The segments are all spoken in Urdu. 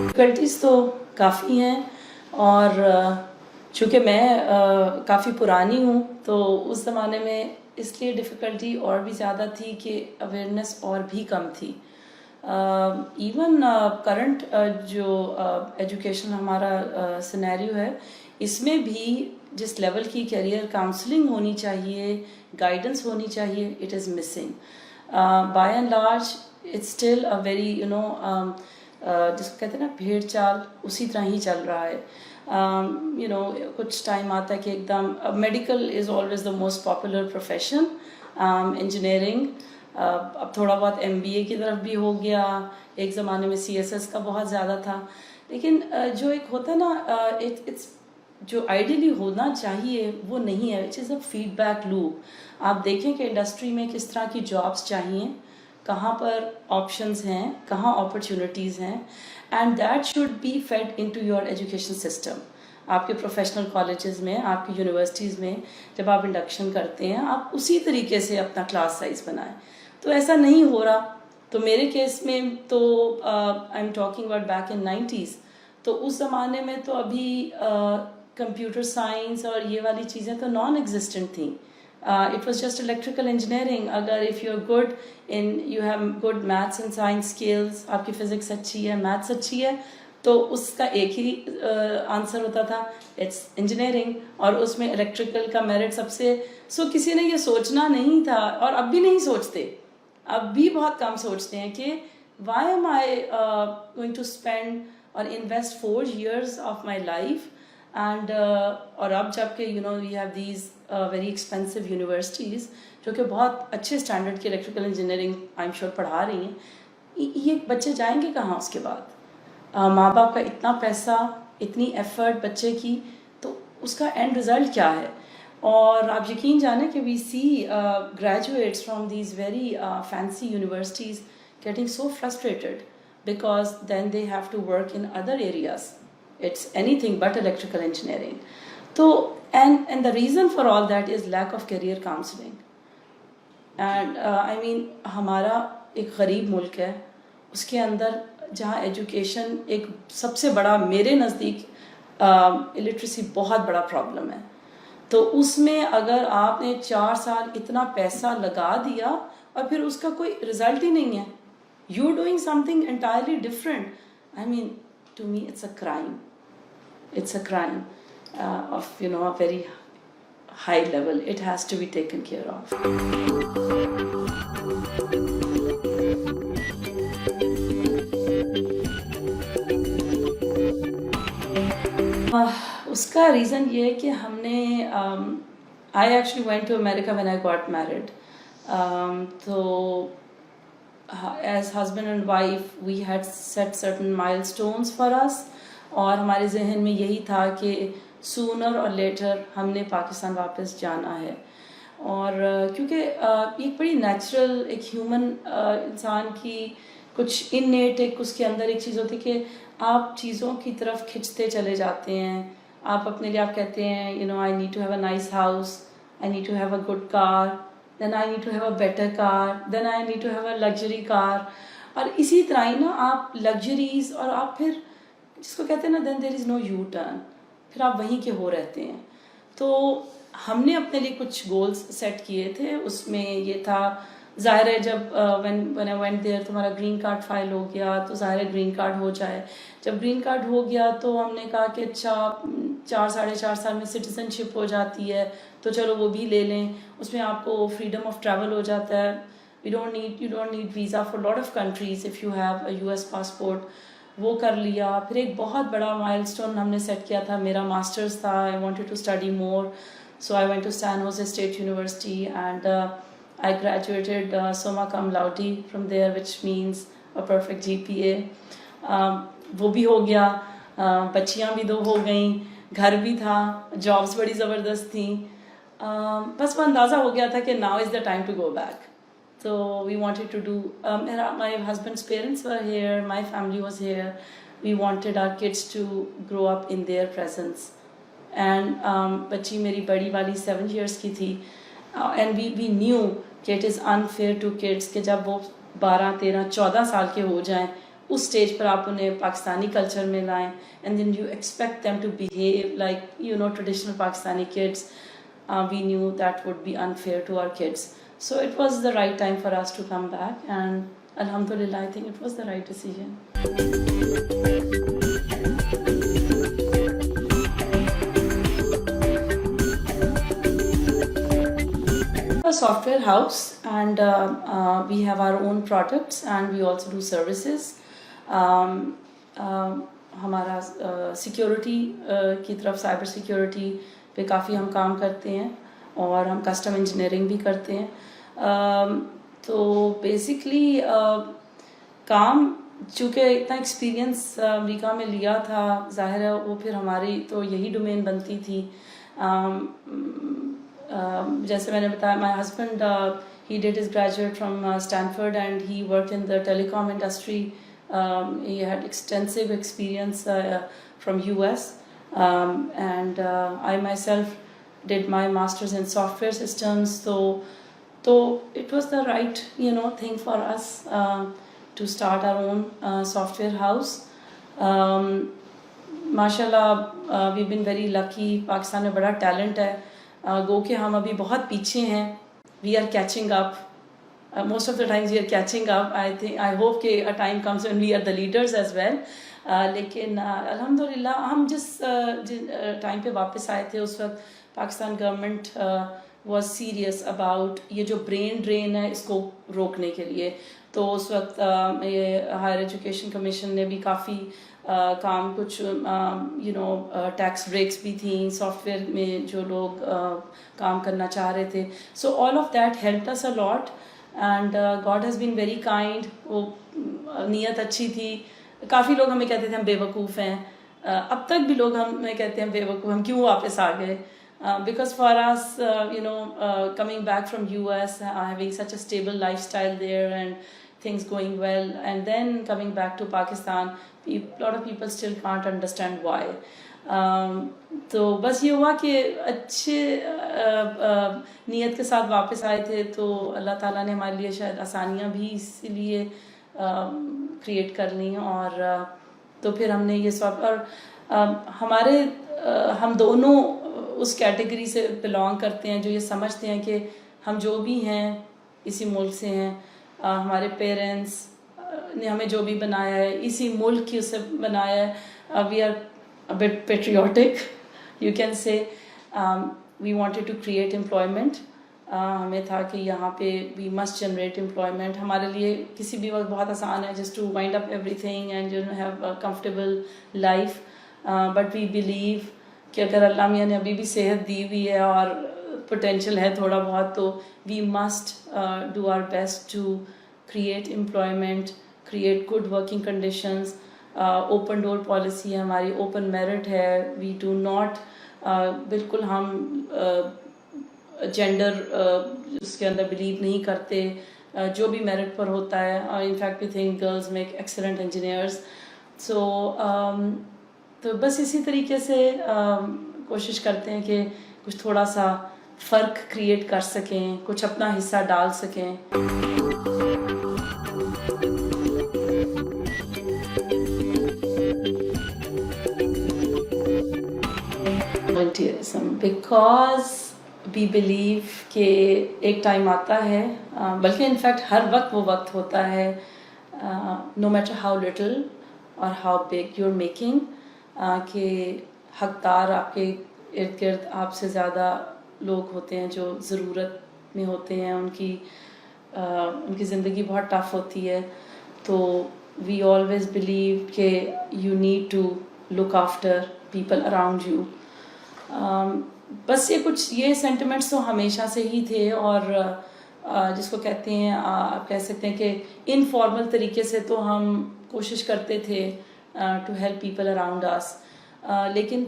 ڈفیکلٹیز تو کافی ہیں، اور چونکہ میں کافی پرانی ہوں تو اس زمانے میں اس لیے ڈفیکلٹی اور بھی زیادہ تھی کہ اویئرنیس اور بھی کم تھی. ایون کرنٹ جو ایجوکیشن ہمارا سینیریو ہے، اس میں بھی جس لیول کی کیریئر کاؤنسلنگ ہونی چاہیے، گائیڈنس ہونی چاہیے، it is missing. By and large it's still a very جس کو کہتے ہیں نا بھیڑ چال، اسی طرح ہی چل رہا ہے. کچھ ٹائم آتا ہے کہ ایک دم medical is always the most popular profession, engineering, اب تھوڑا بہت MBA کی طرف بھی ہو گیا، ایک زمانے میں CSS کا بہت زیادہ تھا. لیکن جو ایک ہوتا ہے نا اٹس جو آئیڈیلی ہونا چاہیے وہ نہیں ہے، it is a feedback loop. آپ دیکھیں کہ انڈسٹری میں کس طرح کی جابس چاہیے، کہاں پر آپشنز ہیں، کہاں اپرچونیٹیز ہیں، and that should be fed into your education system. آپ کے پروفیشنل کالجز میں، آپ کی یونیورسٹیز میں جب آپ انڈکشن کرتے ہیں، آپ اسی طریقے سے اپنا کلاس سائز بنائیں. تو ایسا نہیں ہو رہا. تو میرے کیس میں تو I am talking about back in 90s، تو اس زمانے میں تو ابھی کمپیوٹر سائنس اور یہ والی چیزیں تو نان ایگزسٹنٹ تھیں. It was just electrical engineering. اگر if you're good in, you have good maths and science skills، آپ کی فزکس اچھی ہے، میتھس اچھی ہے، تو اس کا ایک ہی آنسر ہوتا تھا، اٹس انجینئرنگ. اور اس میں الیکٹریکل کا میرٹ سب سے کسی نے یہ سوچنا نہیں تھا، اور اب بھی نہیں سوچتے. اب بھی بہت کم سوچتے ہیں کہ why am I going to spend or invest 4 years of my life. And اور اب جب کہ we have these very expensive universities جو کہ بہت اچھے اسٹینڈرڈ کی electrical engineering I am sure پڑھا رہی ہیں، یہ بچے جائیں گے کہاں اس کے بعد؟ ماں باپ کا اتنا پیسہ، اتنی ایفرٹ بچے کی، تو اس کا اینڈ رزلٹ کیا ہے؟ اور آپ یقین جانیں کہ we see graduates from these very fancy universities getting so frustrated because then they have to work in other areas. It's anything but electrical engineering. So, and the reason for all that is lack of career counseling. And I mean, ہمارا ایک غریب ملک ہے، اس کے اندر جہاں ایجوکیشن ایک سب سے بڑا، میرے نزدیک الٹریسی بہت بڑا پرابلم ہے. تو اس میں اگر آپ نے 4 سال اتنا پیسہ لگا دیا اور پھر اس کا کوئی رزلٹ ہی نہیں ہے، you doing something entirely different. I mean, to me it's a crime. It's a crime of a very high level. It has to be taken care of. اس کا ریزن یہ ہے کہ ہم نے I actually went to America when I got married. So as husband and wife we had set certain milestones for us. اور ہمارے ذہن میں یہی تھا کہ سونر اور لیٹر ہم نے پاکستان واپس جانا ہے. اور کیونکہ ایک بڑی نیچرل، ایک ہیومن انسان کی کچھ انیٹ ایک اس کے اندر ایک چیز ہوتی کہ آپ چیزوں کی طرف کھنچتے چلے جاتے ہیں. آپ اپنے لیے آپ کہتے ہیں I need to have a nice house, I need to have a good car, then I need to have a better car, then I need to have a luxury car. اور اسی طرح ہی آپ لگژریز، اور آپ پھر جس کو کہتے ہیں نا دین دیر از نو یو ٹرن، پھر آپ وہیں کے ہو رہتے ہیں. تو ہم نے اپنے لیے کچھ گولز سیٹ کیے تھے. اس میں یہ تھا، ظاہر ہے جب when I went there تمہارا گرین کارڈ فائل ہو گیا تو ظاہر ہے گرین کارڈ ہو جائے. جب گرین کارڈ ہو گیا تو ہم نے کہا کہ اچھا 4-4.5 سال میں سٹیزن شپ ہو جاتی ہے تو چلو وہ بھی لے لیں. اس میں آپ کو فریڈم آف ٹریول ہو جاتا ہے. you don't need visa for a lot of countries if you have a US passport. وہ کر لیا. پھر ایک بہت بڑا مائل اسٹون ہم نے سیٹ کیا تھا، میرا ماسٹرز تھا. I wanted to study more, so I went to San Jose State University and I graduated summa cum laude from there which means a perfect GPA. وہ بھی ہو گیا، بچیاں بھی 2 ہو گئیں، گھر بھی تھا، جابس بڑی زبردست تھیں. بس وہ اندازہ ہو گیا تھا کہ now is the time to go back. So we wanted to do, my husband's parents were here, my family was here. We wanted our kids to grow up in their presence. And بچی میری بڑی والی 7 years کی تھی, and we knew کہ it is unfair to kids کہ جب وہ 12, 13, 14 سال کے ہو جائیں, اس اسٹیج پر آپ انہیں پاکستانی کلچر میں لائیں, and then you expect them to behave like, you know, traditional Pakistani kids. We knew that would be unfair to our kids. So it was the right time for us to come back, and alhamdulillah, I think it was the right decision. A software house, and we have our own products, and we also do services. ہمارا سیکیورٹی کی طرف, سائبر سیکیورٹی پہ کافی ہم کام کرتے ہیں, اور ہم کسٹم انجینئرنگ بھی کرتے ہیں. تو بیسکلی کام چونکہ اتنا ایکسپیرینس امریکہ میں لیا تھا, ظاہر ہے وہ پھر ہماری تو یہی ڈومین بنتی تھی. جیسے میں نے بتایا, my husband he did his graduate from Stanford, and he worked in the telecom industry. He had extensive experience from US, and I myself did my master's in software systems. So it was the right, you know, thing for us to start our own software house. MashaAllah, we've been very lucky. Pakistan میں بڑا ٹیلنٹ ہے, گو کہ ہم ابھی بہت پیچھے ہیں. We are catching up. Most of the times we are catching up. I hope کہ a time comes when we are the leaders as well. لیکن الحمدللہ ہم جس ٹائم پہ واپس آئے تھے, اس وقت Pakistan government was serious about یہ جو برین ڈرین ہے اس کو روکنے کے لیے. تو اس وقت یہ ہائر ایجوکیشن کمیشن نے بھی کافی کام, کچھ یو نو ٹیکس بریکس بھی تھیں سافٹ ویئر میں جو لوگ کام کرنا چاہ رہے تھے. So all of that helped us a lot, and God has been very kind. وہ نیت اچھی تھی. کافی لوگ ہمیں کہتے تھے ہم بے وقوف ہیں, اب تک بھی لوگ ہمیں کہتے ہیں بے وقوف, ہم کیوں واپس آ گئے. Because for us, you know, coming back from US, having such a stable lifestyle there and things going well, and then coming back to Pakistan, a lot of people still can't understand why. تو بس یہ ہوا کہ اچھے نیت کے ساتھ واپس آئے تھے, تو اللہ تعالیٰ نے ہمارے لیے شاید آسانیاں بھی اسی لیے کریٹ کر لیں. اور تو پھر ہم نے یہ سب, اور ہمارے ہم دونوں اس کیٹیگری سے بلانگ کرتے ہیں جو یہ سمجھتے ہیں کہ ہم جو بھی ہیں اسی ملک سے ہیں, ہمارے پیرنٹس نے ہمیں جو بھی بنایا ہے اسی ملک کی اسے بنایا ہے. We are a bit patriotic, you can say. We wanted to create employment. ہمیں تھا کہ یہاں پہ we must generate employment. ہمارے لیے کسی بھی وقت بہت آسان ہے just to wind up everything and you know have a comfortable life, but we believe کہ اگر اللہ میاں نے ابھی بھی صحت دی ہوئی ہے اور پوٹینشیل ہے تھوڑا بہت, تو we must do our best to create employment, create good working conditions. Open door policy ہے ہماری, اوپن میرٹ ہے. وی ڈو ناٹ, بالکل ہم جینڈر اس کے اندر بلیو نہیں کرتے, جو بھی میرٹ پر ہوتا ہے. In fact we think girls make excellent engineers. تو بس اسی طریقے سے کوشش کرتے ہیں کہ کچھ تھوڑا سا فرق کریٹ کر سکیں, کچھ اپنا حصہ ڈال سکیں. volunteerism because we believe کہ ایک ٹائم آتا ہے, بلکہ انفیکٹ ہر وقت وہ وقت ہوتا ہے, no matter how little or how big you're making, کہ حقدار آپ کے ارد گرد آپ سے زیادہ لوگ ہوتے ہیں جو ضرورت میں ہوتے ہیں, ان کی زندگی بہت ٹف ہوتی ہے. تو we always believe کہ you need to look after people around you. بس یہ کچھ یہ سینٹیمنٹس تو ہمیشہ سے ہی تھے, اور جس کو کہتے ہیں آپ کہہ سکتے ہیں کہ انفارمل طریقے سے تو ہم کوشش کرتے تھے to help people around us. لیکن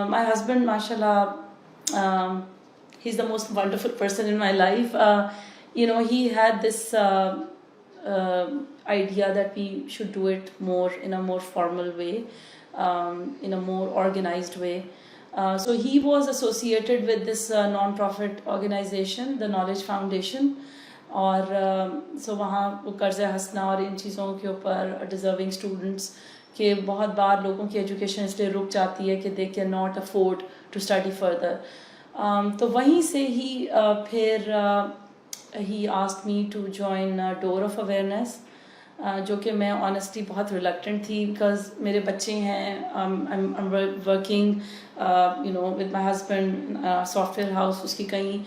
مائی ہسبینڈ ماشاء اللہ, he is the most wonderful person in my life. he had this idea that we should do it more in a more formal way, in a more organized way. So he was associated with this non-profit organization, the Knowledge Foundation, اور سو وہاں وہ قرض ہنسنا اور ان چیزوں کے اوپر ڈیزرونگ اسٹوڈنٹس کہ بہت بار لوگوں کی ایجوکیشن اس لیے رک جاتی ہے کہ they can not afford to study further. تو وہیں سے ہی پھر ہی asked me to join Door of Awareness, جو کہ میں آنیسٹلی بہت ریلکٹنٹ تھی بیکاز میرے بچے ہیں، working with my husband software house, اس کی کئی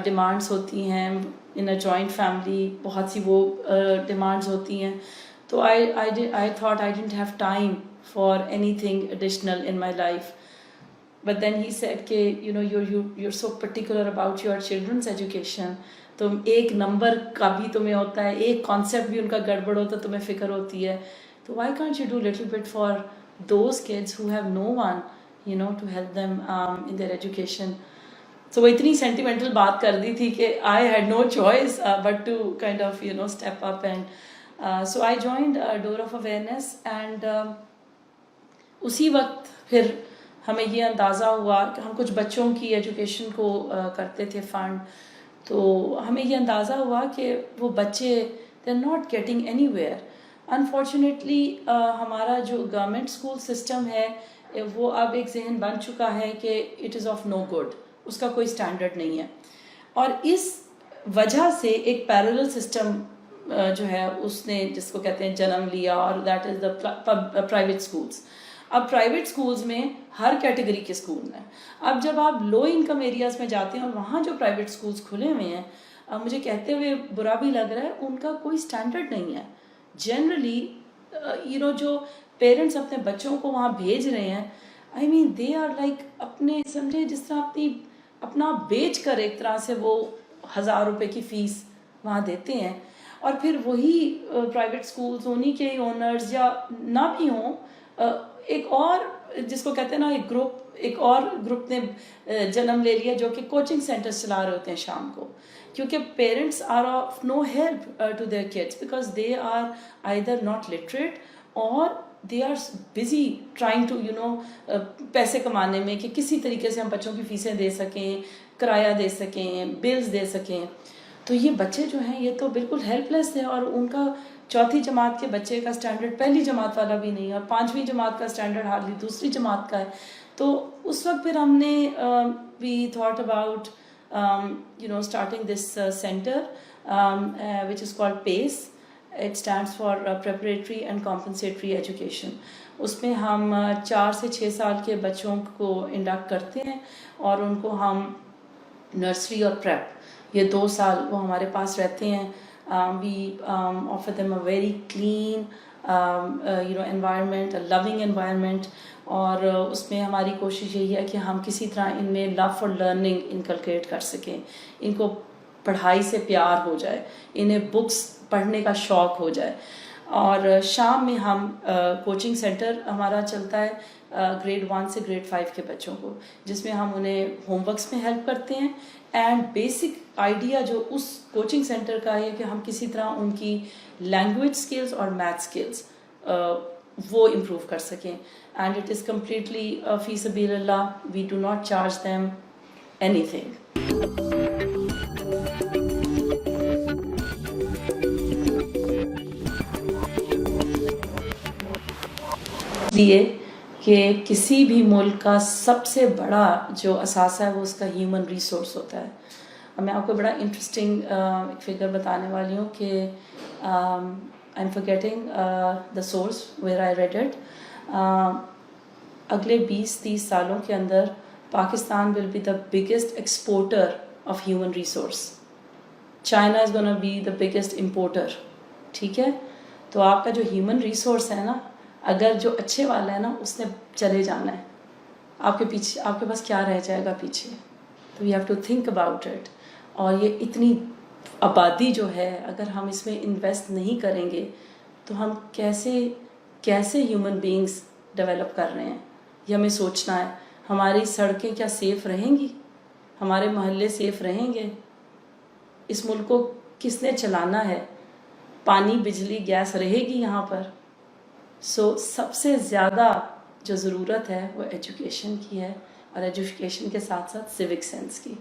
ڈیمانڈس ہوتی ہیں، ان اے جوائنٹ فیملی بہت سی وہ ڈیمانڈز ہوتی ہیں. تو I thought I didn't have time for anything additional in my life. But then he said کہ you're so particular about your children's education. تو ایک نمبر کا بھی تمہیں ہوتا ہے، ایک کانسیپٹ بھی ان کا گڑبڑ ہوتا ہے، تمہیں فکر ہوتی ہے، تو why can't you do little bit for those kids who have no one to help them in their education. So وہ اتنی سینٹیمنٹل بات کر دی تھی کہ I had no choice but to kind of step up, and so I joined Door of Awareness. And اسی وقت پھر ہمیں یہ اندازہ ہوا کہ ہم کچھ بچوں کی ایجوکیشن کو کرتے تھے فنڈ، تو ہمیں یہ اندازہ ہوا کہ وہ بچے they are not getting anywhere. Unfortunately ہمارا جو گورنمنٹ اسکول سسٹم ہے وہ اب ایک ذہن بن چکا ہے کہ it is of no good, اس کا کوئی اسٹینڈرڈ نہیں ہے، اور اس وجہ سے ایک پیرلل سسٹم جو ہے اس نے جس کو کہتے ہیں جنم لیا، اور that is the private schools. اب پرائیویٹ اسکولس میں ہر کیٹیگری کے اسکول ہیں. اب جب آپ لو انکم ایریاز میں جاتے ہیں اور وہاں جو پرائیویٹ اسکولس کھلے ہوئے ہیں، مجھے کہتے ہوئے برا بھی لگ رہا ہے، ان کا کوئی اسٹینڈرڈ نہیں ہے. جنرلی جو پیرنٹس اپنے بچوں کو وہاں بھیج رہے ہیں، آئی مین دے آر لائک اپنے سمجھے جس طرح اپنا بیچ کر ایک طرح سے وہ 1000 روپے کی فیس وہاں دیتے ہیں، اور پھر وہی پرائیویٹ اسکولس انہیں کے اونرز یا نہ بھی ہوں، ایک اور جس کو کہتے ہیں نا ایک اور گروپ نے جنم لے لیا جو کہ کوچنگ سینٹرز چلا رہے ہوتے ہیں شام کو، کیونکہ parents are of no help to their kids because they are either not literate or they are busy trying to پیسے کمانے میں کہ کسی طریقے سے ہم بچوں کی فیسیں دے سکیں، کرایہ دے سکیں، بلز دے سکیں. تو یہ بچے جو ہیں یہ تو بالکل ہیلپ لیس تھے، اور ان کا 4تھی جماعت کے بچے کا اسٹینڈرڈ پہلی جماعت والا بھی نہیں ہے، اور 5ویں جماعت کا اسٹینڈرڈ ہارڈلی دوسری جماعت کا ہے. تو اس وقت پھر ہم نے we thought about starting this centre which is called PACE. It stands for preparatory and compensatory education. اس میں ہم 4 سے 6 سال کے بچوں کو انڈکٹ کرتے ہیں، اور ان کو ہم نرسری اور پریپ یہ 2 سال وہ ہمارے پاس رہتے ہیں. We offer them a very clean environment, a loving environment, اور اس میں ہماری کوشش یہی ہے کہ ہم کسی طرح ان میں لو فار لرننگ انکلکیٹ کر سکیں، ان کو پڑھائی سے پیار ہو جائے، انہیں بکس پڑھنے کا شوق ہو جائے. اور شام میں ہم کوچنگ سینٹر ہمارا چلتا ہے گریڈ 1 سے گریڈ 5 کے بچوں کو، جس میں ہم انہیں ہوم ورکس میں ہیلپ کرتے ہیں. اینڈ بیسک آئیڈیا جو اس کوچنگ سینٹر کا ہے کہ ہم کسی طرح ان کی لینگویج اسکلز اور میتھ اسکلز وہ امپروو کر سکیں. اینڈ اٹ از کمپلیٹلی فی سبیل اللہ، we do not charge them اینی تھنگ. لیے کہ کسی بھی ملک کا سب سے بڑا جو اثاثہ ہے وہ اس کا ہیومن ریسورس ہوتا ہے. میں آپ کو بڑا انٹرسٹنگ فگر بتانے والی ہوں کہ I am forgetting the source where I read it. اگلے 20-30 سالوں کے اندر Pakistan will be the biggest exporter of human resource. China is gonna be the biggest importer. ٹھیک ہے، تو آپ کا جو ہیومن ریسورس ہے نا، اگر جو اچھے والا ہے نا اس نے چلے جانا ہے، آپ کے پیچھے آپ کے پاس کیا رہ جائے گا پیچھے. تو you have to think about it. اور یہ اتنی آبادی جو ہے اگر ہم اس میں انویسٹ نہیں کریں گے تو ہم کیسے ہیومن بینگز ڈیولپ کر رہے ہیں، یہ ہمیں سوچنا ہے. ہماری سڑکیں کیا سیف رہیں گی؟ ہمارے محلے سیف رہیں گے؟ اس ملک کو کس نے چلانا ہے, پانی بجلی گیس رہے گی یہاں پر. سو سب سے زیادہ جو ضرورت ہے وہ ایجوکیشن کی ہے, اور ایجوکیشن کے ساتھ ساتھ سیوک سینس کی.